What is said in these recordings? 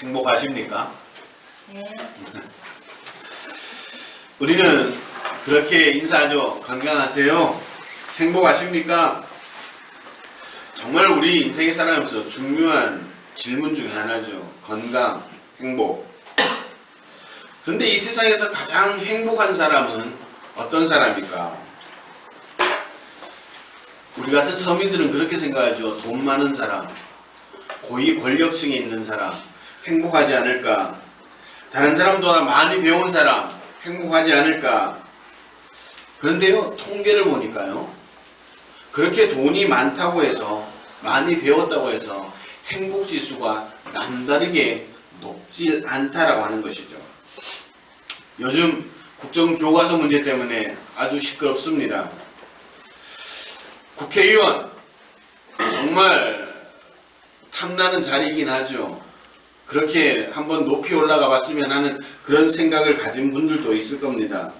행복하십니까? 네. 우리는 그렇게 인사하죠. 건강하세요? 행복하십니까? 정말 우리 인생에 살아가면서 중요한 질문 중에 하나죠. 건강, 행복. 그런데 이 세상에서 가장 행복한 사람은 어떤 사람일까? 우리 같은 서민들은 그렇게 생각하죠. 돈 많은 사람, 고위 권력층에 있는 사람, 행복하지 않을까? 다른 사람보다 많이 배운 사람, 행복하지 않을까? 그런데요, 통계를 보니까요, 그렇게 돈이 많다고 해서, 많이 배웠다고 해서 행복지수가 남다르게 높지 않다라고 하는 것이죠. 요즘 국정교과서 문제 때문에 아주 시끄럽습니다. 국회의원, 정말 탐나는 자리이긴 하죠. 그렇게 한번 높이 올라가 봤으면 하는 그런 생각을 가진 분들도 있을 겁니다.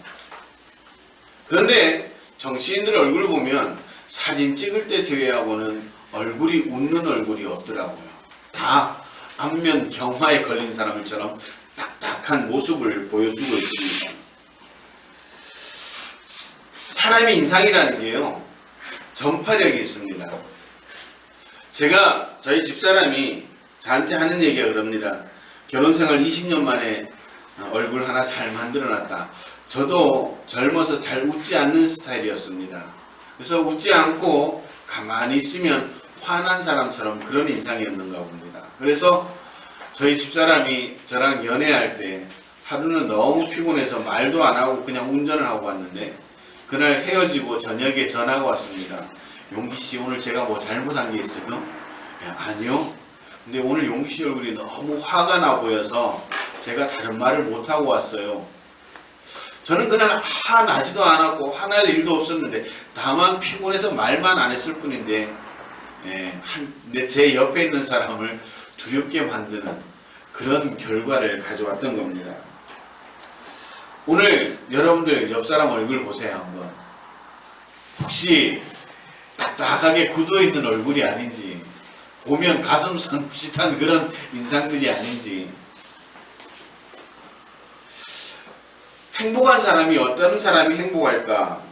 그런데 정치인들 얼굴 보면 사진 찍을 때 제외하고는 얼굴이 웃는 얼굴이 없더라고요. 다 안면 경화에 걸린 사람들처럼 딱딱한 모습을 보여주고 있습니다. 사람의 인상이라는 게요, 전파력이 있습니다. 제가 저희 집사람이 저한테 하는 얘기가 그럽니다. 결혼생활 20년 만에 얼굴 하나 잘 만들어놨다. 저도 젊어서 잘 웃지 않는 스타일이었습니다. 그래서 웃지 않고 가만히 있으면 화난 사람처럼 그런 인상이었는가 봅니다. 그래서 저희 집사람이 저랑 연애할 때 하루는 너무 피곤해서 말도 안 하고 그냥 운전을 하고 왔는데, 그날 헤어지고 저녁에 전화가 왔습니다. 용기씨, 오늘 제가 뭐 잘못한 게 있어요? 아니요. 근데 오늘 용기씨 얼굴이 너무 화가 나 보여서 제가 다른 말을 못하고 왔어요. 저는 그날 화나지도 않았고 화날 일도 없었는데 다만 피곤해서 말만 안 했을 뿐인데, 제 옆에 있는 사람을 두렵게 만드는 그런 결과를 가져왔던 겁니다. 오늘 여러분들 옆 사람 얼굴 보세요 한번. 혹시 딱딱하게 굳어있는 얼굴이 아닌지, 보면 가슴 섬찟한 그런 인상들이 아닌지. 행복한 사람이 어떤 사람이 행복할까?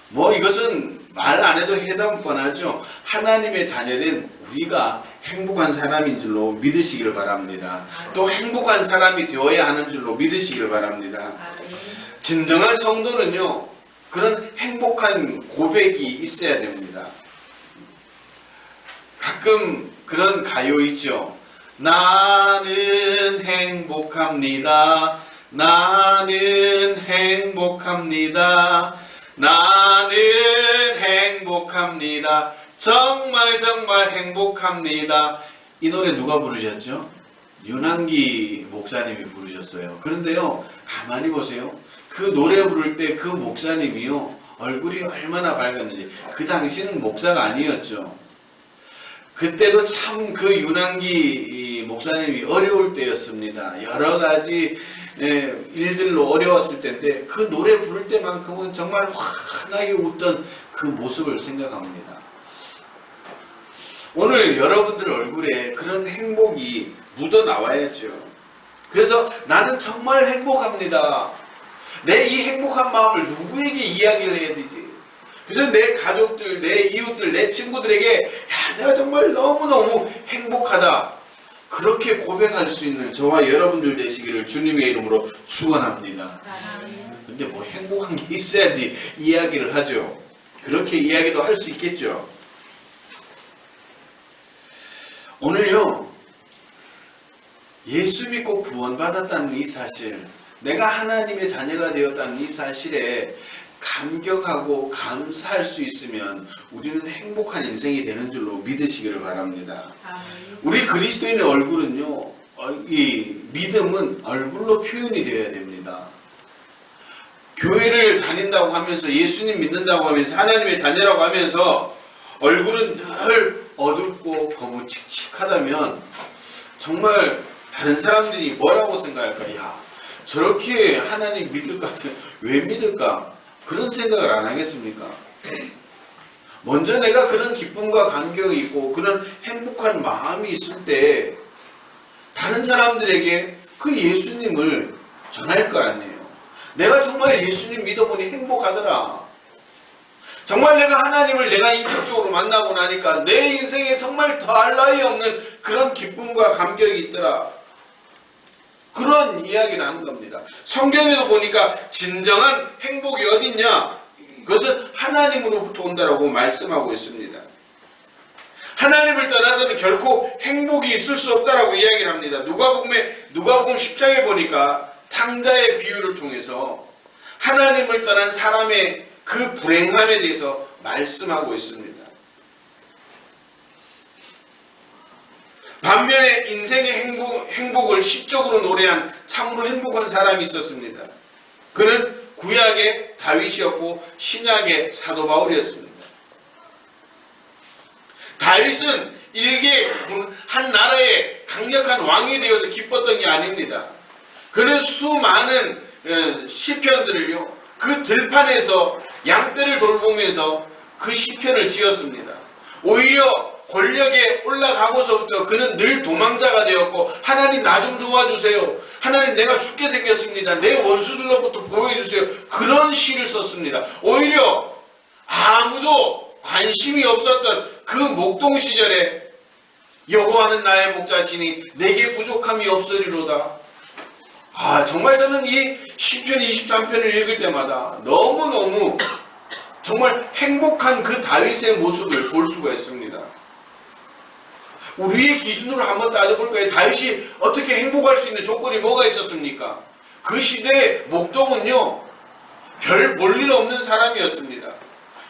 뭐 이것은 말 안 해도 해당 뻔하죠. 하나님의 자녀된 우리가 행복한 사람인 줄로 믿으시길 바랍니다. 또 행복한 사람이 되어야 하는 줄로 믿으시길 바랍니다. 진정한 성도는요, 그런 행복한 고백이 있어야 됩니다. 가끔 그런 가요 있죠. 나는 행복합니다. 나는 행복합니다. 나는 행복합니다. 정말 정말 행복합니다. 이 노래 누가 부르셨죠? 윤한기 목사님이 부르셨어요. 그런데요, 가만히 보세요. 그 노래 부를 때 그 목사님이요, 얼굴이 얼마나 밝았는지. 그 당시는 목사가 아니었죠. 그때도 참 그 윤한기 목사님이 어려울 때였습니다. 여러 가지 일들로 어려웠을 때인데 그 노래 부를 때만큼은 정말 환하게 웃던 그 모습을 생각합니다. 오늘 여러분들 얼굴에 그런 행복이 묻어 나와야죠. 그래서 나는 정말 행복합니다. 내 이 행복한 마음을 누구에게 이야기를 해야 되지? 그래서 내 가족들, 내 이웃들, 내 친구들에게 야, 내가 정말 너무너무 행복하다, 그렇게 고백할 수 있는 저와 여러분들 되시기를 주님의 이름으로 축원합니다. 근데 뭐 행복한 게 있어야지 이야기를 하죠. 그렇게 이야기도 할 수 있겠죠. 오늘요, 예수 믿고 구원받았다는 이 사실, 내가 하나님의 자녀가 되었다는 이 사실에 감격하고 감사할 수 있으면 우리는 행복한 인생이 되는 줄로 믿으시기를 바랍니다. 우리 그리스도인의 얼굴은요, 이 믿음은 얼굴로 표현이 되어야 됩니다. 교회를 다닌다고 하면서, 예수님 믿는다고 하면서, 하나님의 자녀라고 하면서 얼굴은 늘 어둡고 거무칙칙하다면 정말 다른 사람들이 뭐라고 생각할까? 야, 저렇게 하나님 믿을 것 같으면 왜 믿을까? 그런 생각을 안 하겠습니까? 먼저 내가 그런 기쁨과 감격이 있고 그런 행복한 마음이 있을 때 다른 사람들에게 그 예수님을 전할 거 아니에요. 내가 정말 예수님 믿어보니 행복하더라. 정말 내가 하나님을 내가 인격적으로 만나고 나니까 내 인생에 정말 더할 나위 없는 그런 기쁨과 감격이 있더라. 그런 이야기를 하는 겁니다. 성경에도 보니까 진정한 행복이 어딨냐? 그것은 하나님으로부터 온다라고 말씀하고 있습니다. 하나님을 떠나서는 결코 행복이 있을 수 없다라고 이야기를 합니다. 누가복음 10장에 보니까 탕자의 비유를 통해서 하나님을 떠난 사람의 그 불행함에 대해서 말씀하고 있습니다. 반면에 인생의 행복을 시적으로 노래한 참으로 행복한 사람이 있었습니다. 그는 구약의 다윗이었고 신약의 사도 바울이었습니다. 다윗은 일개 한 나라의 강력한 왕이 되어서 기뻤던 게 아닙니다. 그는 수많은 시편들을요, 그 들판에서 양떼를 돌보면서 그 시편을 지었습니다. 오히려 권력에 올라가고서부터 그는 늘 도망자가 되었고, 하나님 나 좀 도와주세요. 하나님 내가 죽게 생겼습니다. 내 원수들로부터 보호해주세요. 그런 시를 썼습니다. 오히려 아무도 관심이 없었던 그 목동 시절에 여호와는 나의 목자시니 내게 부족함이 없으리로다. 정말 저는 이 시편 23편을 읽을 때마다 너무너무 정말 행복한 그 다윗의 모습을 볼 수가 있습니다. 우리의 기준으로 한번 따져볼까요? 다윗이 어떻게 행복할 수 있는 조건이 뭐가 있었습니까? 그 시대의 목동은요, 별 볼일 없는 사람이었습니다.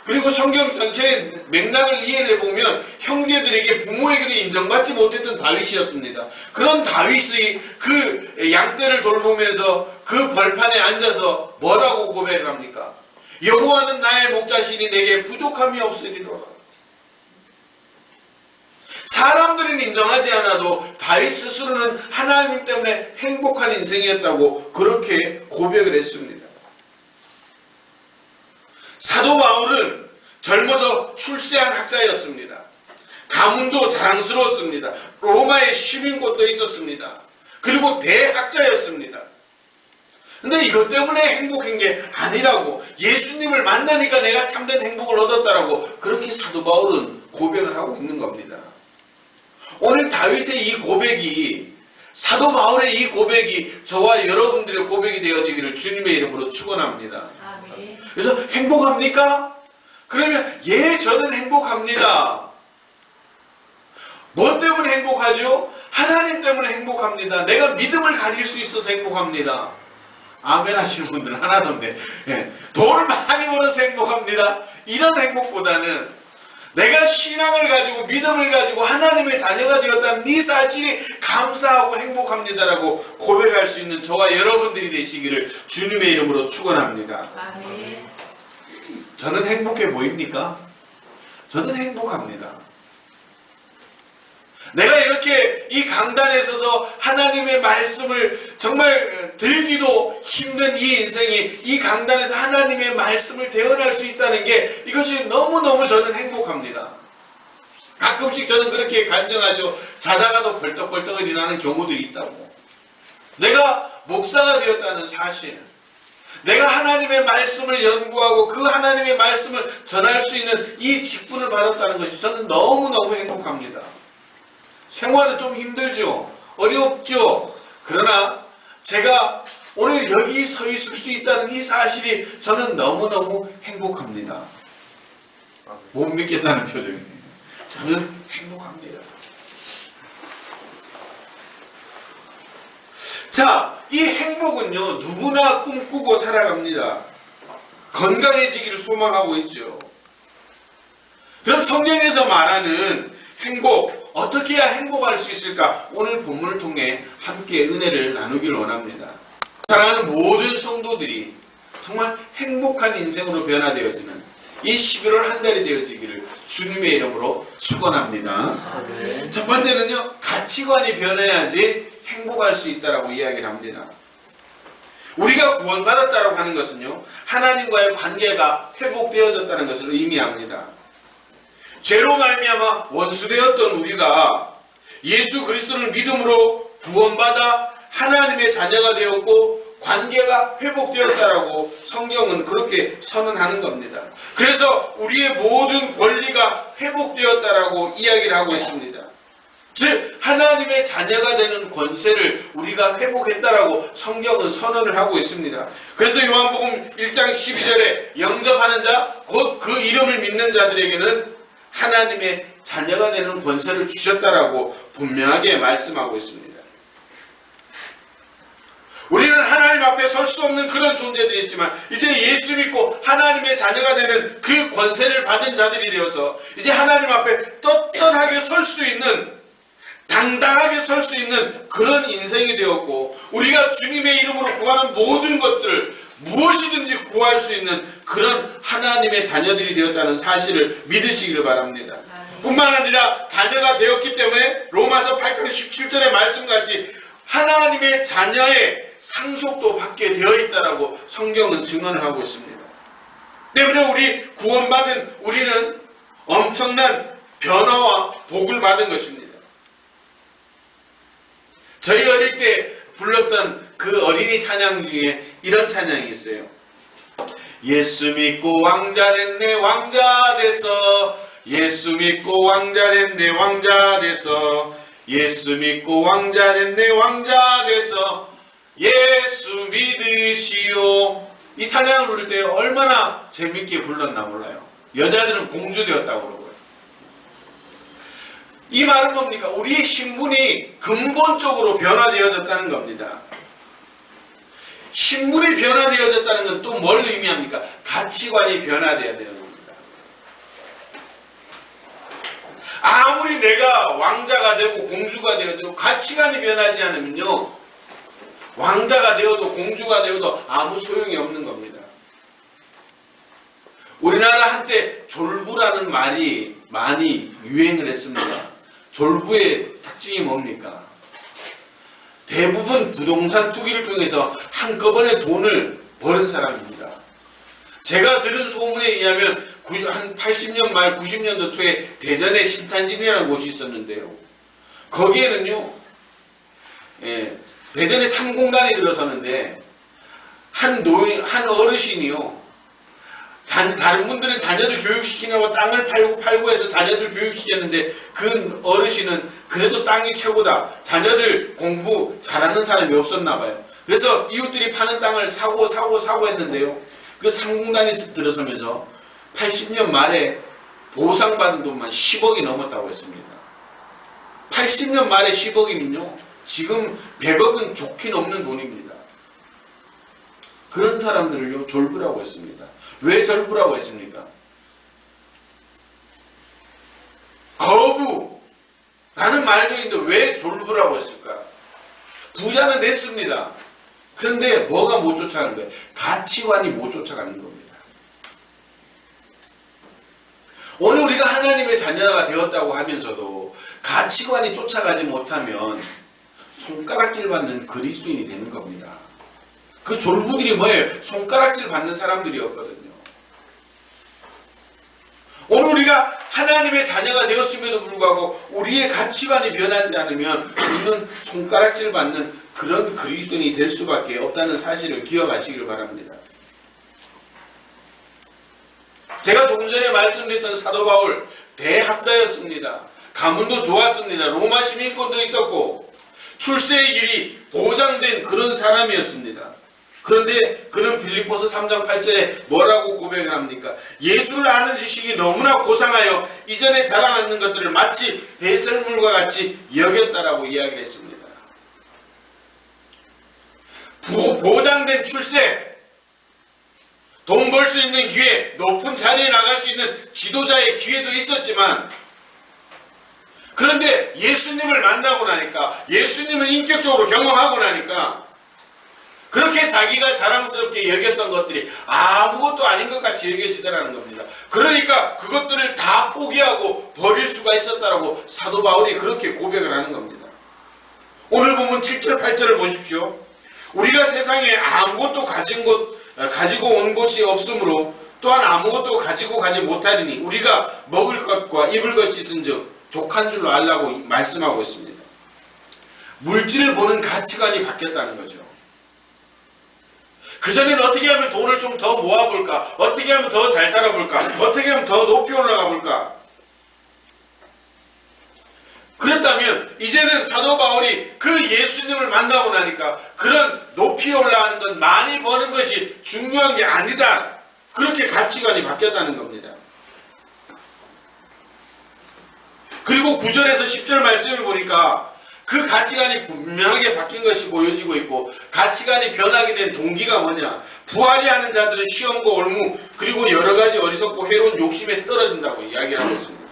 그리고 성경 전체의 맥락을 이해를 해보면 형제들에게 부모에게도 인정받지 못했던 다윗이었습니다. 그런 다윗의 그 양떼를 돌보면서 그 벌판에 앉아서 뭐라고 고백을 합니까? 여호와는 나의 목자시니 내게 부족함이 없으리로다. 사람들은 인정하지 않아도 다윗 스스로는 하나님 때문에 행복한 인생이었다고 그렇게 고백을 했습니다. 사도 바울은 젊어서 출세한 학자였습니다. 가문도 자랑스러웠습니다. 로마의 시민권도 있었습니다. 그리고 대학자였습니다. 근데 이것 때문에 행복한 게 아니라고, 예수님을 만나니까 내가 참된 행복을 얻었다라고 그렇게 사도 바울은 고백을 하고 있는 겁니다. 오늘 다윗의 이 고백이, 사도 바울의 이 고백이 저와 여러분들의 고백이 되어지기를 주님의 이름으로 축원합니다. 그래서 행복합니까? 그러면 저는 행복합니다. 뭐 때문에 행복하죠? 하나님 때문에 행복합니다. 내가 믿음을 가질 수 있어서 행복합니다. 아멘 하시는 분들은 하나도 없네. 돈을 많이 벌어서 행복합니다. 이런 행복보다는 내가 신앙을 가지고 믿음을 가지고 하나님의 자녀가 되었다는 이 사실이 감사하고 행복합니다라고 고백할 수 있는 저와 여러분들이 되시기를 주님의 이름으로 축원합니다. 아멘. 저는 행복해 보입니까? 저는 행복합니다. 내가 이렇게 이 강단에 서서 하나님의 말씀을 정말 들기도 힘든 이 인생이 이 강단에서 하나님의 말씀을 대언할 수 있다는 게, 이것이 너무너무 저는 행복합니다. 가끔씩 저는 그렇게 간증하죠. 자다가도 벌떡벌떡 일어나는 경우들이 있다고. 내가 목사가 되었다는 사실, 내가 하나님의 말씀을 연구하고 그 하나님의 말씀을 전할 수 있는 이 직분을 받았다는 것이 저는 너무너무 행복합니다. 생활은 좀 힘들죠. 어렵죠. 그러나 제가 오늘 여기 서 있을 수 있다는 이 사실이 저는 너무너무 행복합니다. 못 믿겠다는 표정이에요. 저는 행복합니다. 자, 이 행복은요, 누구나 꿈꾸고 살아갑니다. 건강해지기를 소망하고 있죠. 그럼 성경에서 말하는 행복, 어떻게 해야 행복할 수 있을까? 오늘 본문을 통해 함께 은혜를 나누기를 원합니다. 사랑하는 모든 성도들이 정말 행복한 인생으로 변화되어지는 이 11월 한 달이 되어지기를 주님의 이름으로 축원합니다. 네. 첫 번째는요, 가치관이 변해야지 행복할 수 있다라고 이야기를 합니다. 우리가 구원받았다고 하는 것은요, 하나님과의 관계가 회복되어졌다는 것을 의미합니다. 죄로 말미암아 원수되었던 우리가 예수 그리스도를 믿음으로 구원받아 하나님의 자녀가 되었고 관계가 회복되었다라고 성경은 그렇게 선언하는 겁니다. 그래서 우리의 모든 권리가 회복되었다라고 이야기를 하고 있습니다. 즉 하나님의 자녀가 되는 권세를 우리가 회복했다라고 성경은 선언을 하고 있습니다. 그래서 요한복음 1장 12절에 영접하는 자 곧 그 이름을 믿는 자들에게는 하나님의 자녀가 되는 권세를 주셨다라고 분명하게 말씀하고 있습니다. 우리는 하나님 앞에 설 수 없는 그런 존재들이 있지만 이제 예수 믿고 하나님의 자녀가 되는 그 권세를 받은 자들이 되어서 이제 하나님 앞에 떳떳하게 설 수 있는, 당당하게 설 수 있는 그런 인생이 되었고 우리가 주님의 이름으로 구하는 모든 것들을 무엇이든지 구할 수 있는 그런 하나님의 자녀들이 되었다는 사실을 믿으시기를 바랍니다. 뿐만 아니라 자녀가 되었기 때문에 로마서 8장 17절의 말씀같이 하나님의 자녀의 상속도 받게 되어 있다라고 성경은 증언을 하고 있습니다. 때문에 우리 구원받은 우리는 엄청난 변화와 복을 받은 것입니다. 저희 어릴 때 불렀던 그 어린이 찬양 중에 이런 찬양이 있어요. 예수 믿고 왕자 됐네 왕자 돼서, 예수 믿고 왕자 됐네 왕자 돼서, 예수 믿고 왕자 됐네 왕자 돼서, 예수 믿으시오. 이 찬양을 부를 때 얼마나 재밌게 불렀나 몰라요. 여자들은 공주 되었다고 그러고요. 이 말은 뭡니까? 우리의 신분이 근본적으로 변화되어졌다는 겁니다. 신분이 변화되어졌다는 건 또 뭘 의미합니까? 가치관이 변화되어야 되는 겁니다. 아무리 내가 왕자가 되고 공주가 되어도 가치관이 변하지 않으면요, 왕자가 되어도 공주가 되어도 아무 소용이 없는 겁니다. 우리나라 한때 졸부라는 말이 많이 유행을 했습니다. 졸부의 특징이 뭡니까? 대부분 부동산 투기를 통해서 한꺼번에 돈을 버는 사람입니다. 제가 들은 소문에 의하면 한 80년 말 90년도 초에 대전에 신탄진이라는 곳이 있었는데요. 거기에는요, 대전에 3공단이 들어서는데 한 어르신이요, 다른 분들은 자녀들 교육시키려고 땅을 팔고 해서 자녀들 교육시켰는데 그 어르신은 그래도 땅이 최고다, 자녀들 공부 잘하는 사람이 없었나 봐요. 그래서 이웃들이 파는 땅을 사고 했는데요, 그 상공단이 들어서면서 80년 말에 보상받은 돈만 10억이 넘었다고 했습니다. 80년 말에 10억이면요 지금 100억은 좋게 넘는 돈입니다. 그런 사람들을요 졸부라고 했습니다. 왜 졸부라고 했습니까? 거부라는 말도 있는데 왜 졸부라고 했을까? 부자는 됐습니다. 그런데 뭐가 못 쫓아가는 거예요? 가치관이 못 쫓아가는 겁니다. 오늘 우리가 하나님의 자녀가 되었다고 하면서도 가치관이 쫓아가지 못하면 손가락질 받는 그리스도인이 되는 겁니다. 그 졸부들이 뭐예요? 손가락질 받는 사람들이었거든요. 오늘 우리가 하나님의 자녀가 되었음에도 불구하고 우리의 가치관이 변하지 않으면 우리는 손가락질 받는 그런 그리스도인이 될 수밖에 없다는 사실을 기억하시길 바랍니다. 제가 조금 전에 말씀드렸던 사도 바울, 대학자였습니다. 가문도 좋았습니다. 로마 시민권도 있었고 출세의 길이 보장된 그런 사람이었습니다. 그런데 그는 빌립보서 3장 8절에 뭐라고 고백을 합니까? 예수를 아는 지식이 너무나 고상하여 이전에 자랑하는 것들을 마치 배설물과 같이 여겼다라고 이야기를 했습니다. 보장된 출세, 돈 벌 수 있는 기회, 높은 자리에 나갈 수 있는 지도자의 기회도 있었지만, 그런데 예수님을 만나고 나니까, 예수님을 인격적으로 경험하고 나니까 그렇게 자기가 자랑스럽게 여겼던 것들이 아무것도 아닌 것 같이 여겨지더라는 겁니다. 그러니까 그것들을 다 포기하고 버릴 수가 있었다라고 사도 바울이 그렇게 고백을 하는 겁니다. 오늘 보면 7절 8절을 보십시오. 우리가 세상에 아무것도 가지고 온 것이 없으므로 또한 아무것도 가지고 가지 못하리니 우리가 먹을 것과 입을 것이 있은즉 족한 줄로 알라고 말씀하고 있습니다. 물질을 보는 가치관이 바뀌었다는 거죠. 그전에는 어떻게 하면 돈을 좀 더 모아볼까? 어떻게 하면 더 잘 살아볼까? 어떻게 하면 더 높이 올라가 볼까? 그렇다면 이제는 사도 바울이 그 예수님을 만나고 나니까 그런 높이 올라가는 것, 많이 버는 것이 중요한 게 아니다. 그렇게 가치관이 바뀌었다는 겁니다. 그리고 9절에서 10절 말씀을 보니까 그 가치관이 분명하게 바뀐 것이 보여지고 있고, 가치관이 변하게 된 동기가 뭐냐? 부활이 하는 자들은 시험과 올무 그리고 여러 가지 어리석고 해로운 욕심에 떨어진다고 이야기를 하고 있습니다.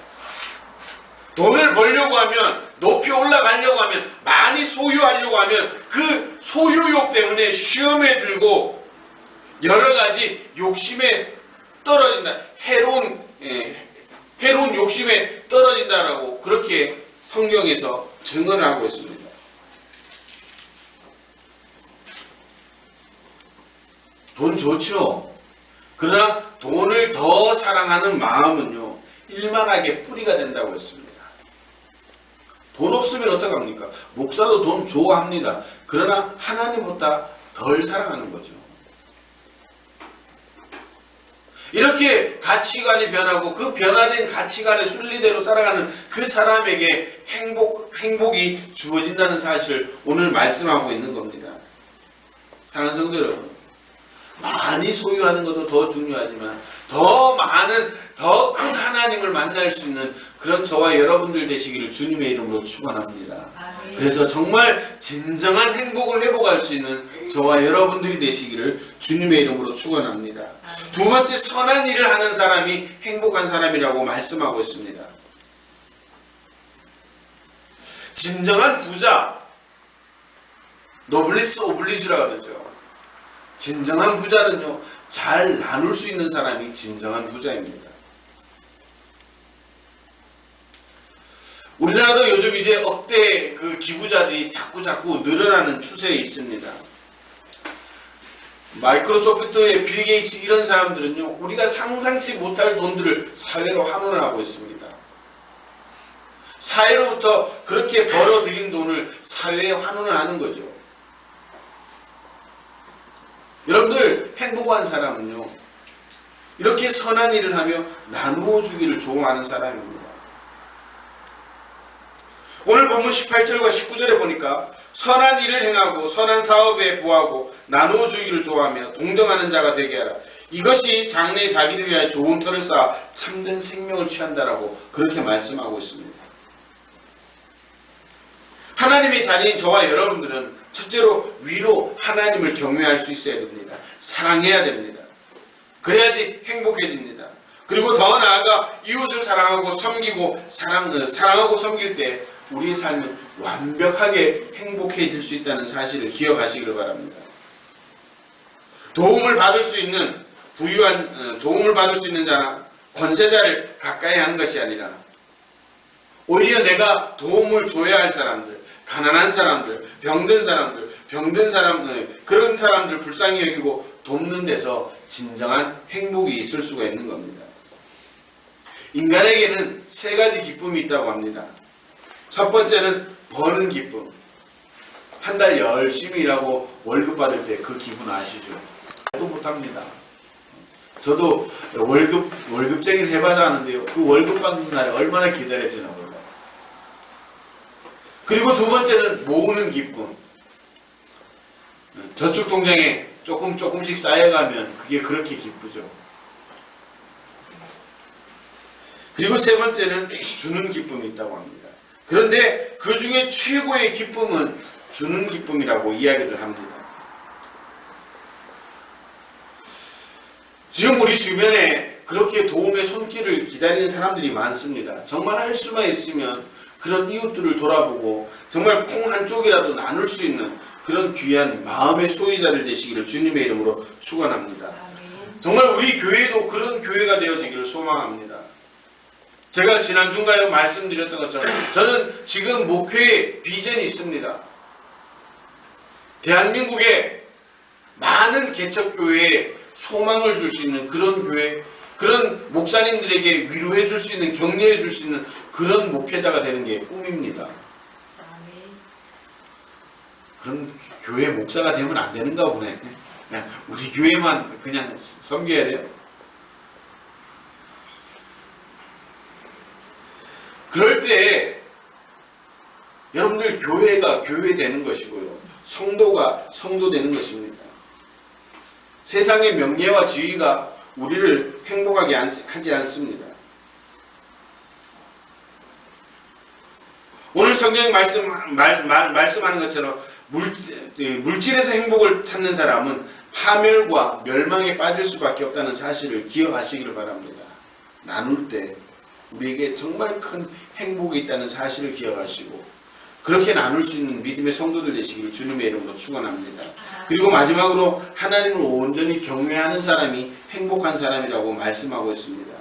돈을 벌려고 하면, 높이 올라가려고 하면, 많이 소유하려고 하면 그 소유욕 때문에 시험에 들고 여러 가지 욕심에 떨어진다. 해로운 욕심에 떨어진다라고 그렇게 성경에서 증언을 하고 있습니다. 돈 좋죠. 그러나 돈을 더 사랑하는 마음은요, 일만하게 뿌리가 된다고 했습니다. 돈 없으면 어떡합니까? 목사도 돈 좋아합니다. 그러나 하나님보다 덜 사랑하는 거죠. 이렇게 가치관이 변하고 그 변화된 가치관의 순리대로 살아가는 그 사람에게 행복이 주어진다는 사실을 오늘 말씀하고 있는 겁니다. 사랑하는 성도 여러분, 많이 소유하는 것도 더 중요하지만 더 많은, 더 큰 하나님을 만날 수 있는 그런 저와 여러분들 되시기를 주님의 이름으로 축원합니다. 그래서 정말 진정한 행복을 회복할 수 있는 저와 여러분들이 되시기를 주님의 이름으로 축원합니다. 두 번째, 선한 일을 하는 사람이 행복한 사람이라고 말씀하고 있습니다. 진정한 부자, 노블리스 오블리주라고 그러죠. 진정한 부자는요, 잘 나눌 수 있는 사람이 진정한 부자입니다. 우리나라도 요즘 이제 억대 그 기부자들이 자꾸 늘어나는 추세에 있습니다. 마이크로소프트의 빌 게이츠 이런 사람들은요, 우리가 상상치 못할 돈들을 사회로 환원을 하고 있습니다. 사회로부터 그렇게 벌어들인 돈을 사회에 환원을 하는 거죠. 여러분들, 행복한 사람은요, 이렇게 선한 일을 하며 나누어 주기를 좋아하는 사람입니다. 오늘 본문 18절과 19절에 보니까 선한 일을 행하고 선한 사업에 부하고 나누어 주기를 좋아하며 동정하는 자가 되게 하라. 이것이 장래의 자기를 위하여 좋은 터를 쌓아 참된 생명을 취한다라고 그렇게 말씀하고 있습니다. 하나님의 자녀인 저와 여러분들은 첫째로 위로 하나님을 경외할 수 있어야 됩니다. 사랑해야 됩니다. 그래야지 행복해집니다. 그리고 더 나아가 이웃을 사랑하고 섬기고 사랑하고 섬길 때 우리의 삶은 완벽하게 행복해질 수 있다는 사실을 기억하시기를 바랍니다. 도움을 받을 수 있는 자나 권세자를 가까이 하는 것이 아니라 오히려 내가 도움을 줘야 할 사람들, 가난한 사람들, 병든 사람들, 그런 사람들 불쌍히 여기고 돕는 데서 진정한 행복이 있을 수가 있는 겁니다. 인간에게는 세 가지 기쁨이 있다고 합니다. 첫 번째는 버는 기쁨. 한 달 열심히 일하고 월급 받을 때 그 기분 아시죠? 말도 못합니다. 저도 월급쟁이를 해봐서 아는데요, 그 월급 받는 날에 얼마나 기다려지나 몰라요. 그리고 두 번째는 모으는 기쁨. 저축 통장에 조금씩 쌓여가면 그게 그렇게 기쁘죠. 그리고 세 번째는 주는 기쁨이 있다고 합니다. 그런데 그 중에 최고의 기쁨은 주는 기쁨이라고 이야기를 합니다. 지금 우리 주변에 그렇게 도움의 손길을 기다리는 사람들이 많습니다. 정말 할 수만 있으면 그런 이웃들을 돌아보고 정말 콩 한 쪽이라도 나눌 수 있는 그런 귀한 마음의 소유자들 되시기를 주님의 이름으로 축원합니다. 정말 우리 교회도 그런 교회가 되어지기를 소망합니다. 제가 지난주인가요 말씀드렸던 것처럼 저는 지금 목회에 비전이 있습니다. 대한민국에 많은 개척교회에 소망을 줄 수 있는 그런 교회, 그런 목사님들에게 위로해 줄 수 있는, 격려해 줄 수 있는 그런 목회자가 되는 게 꿈입니다. 그럼 교회 목사가 되면 안 되는가 보네. 그냥 우리 교회만 그냥 섬겨야 돼요. 그럴 때 여러분들 교회가 교회 되는 것이고요. 성도가 성도 되는 것입니다. 세상의 명예와 지위가 우리를 행복하게 하지 않습니다. 오늘 성경이 말씀하는 것처럼 물질에서 행복을 찾는 사람은 파멸과 멸망에 빠질 수밖에 없다는 사실을 기억하시기를 바랍니다. 나눌 때 우리에게 정말 큰 행복이 있다는 사실을 기억하시고 그렇게 나눌 수 있는 믿음의 성도들 되시기를 주님의 이름으로 축원합니다. 그리고 마지막으로 하나님을 온전히 경외하는 사람이 행복한 사람이라고 말씀하고 있습니다.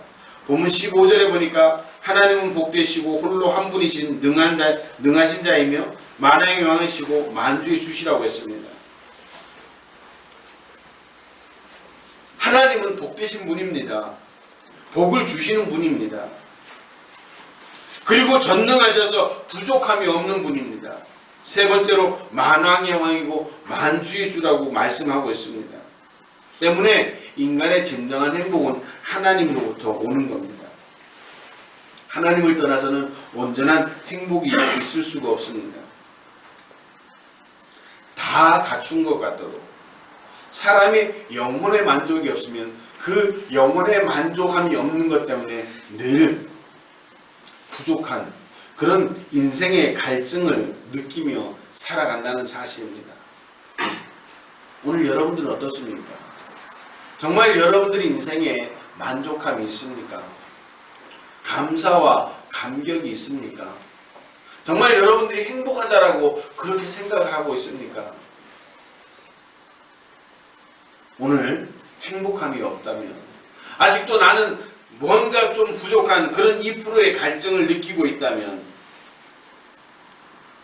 본문 15절에 보니까 하나님은 복되시고 홀로 한 분이신 능하신 자이며 만왕의 왕이시고 만주의 주시라고 했습니다. 하나님은 복되신 분입니다. 복을 주시는 분입니다. 그리고 전능하셔서 부족함이 없는 분입니다. 세 번째로 만왕의 왕이고 만주의 주라고 말씀하고 있습니다. 때문에 인간의 진정한 행복은 하나님으로부터 오는 겁니다. 하나님을 떠나서는 온전한 행복이 있을 수가 없습니다. 다 갖춘 것 같도록 사람의 영혼의 만족이 없으면 그 영혼의 만족함이 없는 것 때문에 늘 부족한 그런 인생의 갈증을 느끼며 살아간다는 사실입니다. 오늘 여러분들은 어떻습니까? 정말 여러분들의 인생에 만족함이 있습니까? 감사와 감격이 있습니까? 정말 여러분들이 행복하다라고 그렇게 생각을 하고 있습니까? 오늘 행복함이 없다면 아직도 나는 뭔가 좀 부족한 그런 2%의 갈증을 느끼고 있다면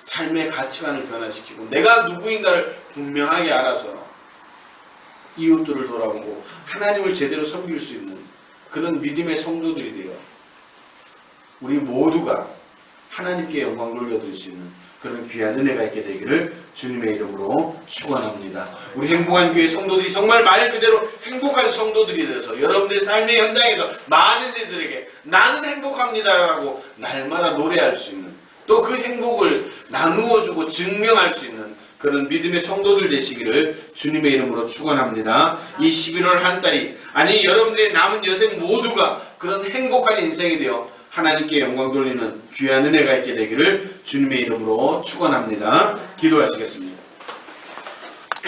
삶의 가치관을 변화시키고 내가 누구인가를 분명하게 알아서 이웃들을 돌아보고 하나님을 제대로 섬길 수 있는 그런 믿음의 성도들이 되어 우리 모두가 하나님께 영광 돌려드릴 수 있는 그런 귀한 은혜가 있게 되기를 주님의 이름으로 축원합니다. 우리 행복한 교회 성도들이 정말 말 그대로 행복한 성도들이 돼서 여러분들의 삶의 현장에서 많은 이들에게 나는 행복합니다라고 날마다 노래할 수 있는 또 그 행복을 나누어주고 증명할 수 있는 그런 믿음의 성도들 되시기를 주님의 이름으로 축원합니다. 이 11월 한 달이 아니 여러분들의 남은 여생 모두가 그런 행복한 인생이 되어 하나님께 영광 돌리는 귀한 은혜가 있게 되기를 주님의 이름으로 축원합니다. 기도하시겠습니다.